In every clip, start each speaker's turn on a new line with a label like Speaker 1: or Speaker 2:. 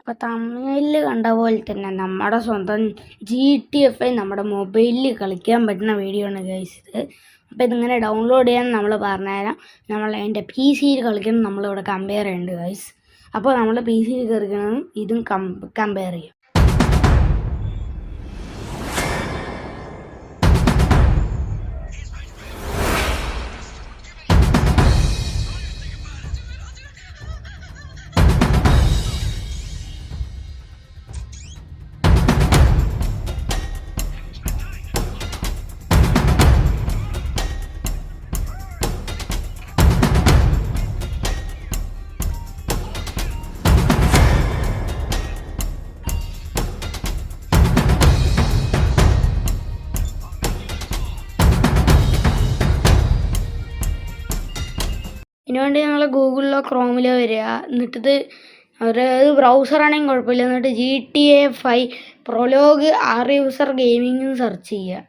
Speaker 1: അപ്പോൾ തമിഴിൽ കണ്ട പോലെ തന്നെ നമ്മുടെ സ്വന്തം GTA നമ്മുടെ മൊബൈലിൽ കളിക്കാൻ പറ്റുന്ന വീഡിയോ ആണ് ഗൈസ് ഇത്. അപ്പോൾ ഇതിങ്ങനെ ഡൗൺലോഡ് ചെയ്യാൻ നമ്മൾ പറഞ്ഞുതരാം. നമ്മൾ അതിൻ്റെ PC കളിക്കണം, നമ്മളിവിടെ കമ്പയർ ചെയ്യുന്നുണ്ട് ഗൈസ്. അപ്പോൾ നമ്മൾ PC കളിക്കണം, ഇതും കമ്പയർ ചെയ്യും. ഇതിനുവേണ്ടി നിങ്ങൾ ഗൂഗിളിലോ ക്രോമിലോ വരിക, എന്നിട്ടിത് ഒരു ബ്രൗസറാണെങ്കിൽ കുഴപ്പമില്ല, എന്നിട്ട് GTA 5 prologue user gaming search ചെയ്യുക.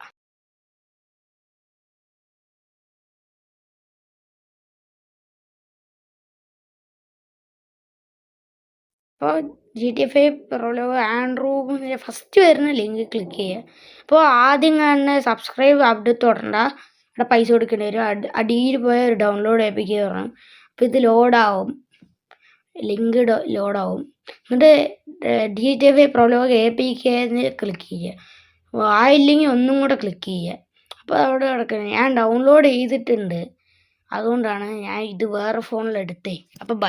Speaker 1: അപ്പോൾ GTA 5 പ്രൊലോഗ് ആൻഡ്രോയിഡ് ഫസ്റ്റ് വരുന്ന ലിങ്ക് ക്ലിക്ക് ചെയ്യുക. അപ്പോൾ ആദ്യം കാണുന്ന സബ്സ്ക്രൈബ് അപ്ഡേറ്റ് തൊടണ്ട, ഇവിടെ പൈസ കൊടുക്കേണ്ടി വരും. അടിയിൽ പോയ ഒരു ഡൗൺലോഡ് ആപ്പിക്ക് പറഞ്ഞു. അപ്പോൾ ഇത് ലോഡാവും, ലിങ്ക് ലോഡാവും. എന്നിട്ട് GTA 5 പ്രൊലോഗ് APK ക്ലിക്ക് ചെയ്യുക. ആയില്ലെങ്കിൽ ഒന്നും കൂടെ ക്ലിക്ക് ചെയ്യുക. അപ്പോൾ അവിടെ കിടക്കുന്നത് ഞാൻ ഡൗൺലോഡ് ചെയ്തിട്ടുണ്ട്, അതുകൊണ്ടാണ് ഞാൻ ഇത് വേറെ ഫോണിൽ എടുത്തേ. അപ്പോൾ ബൈ.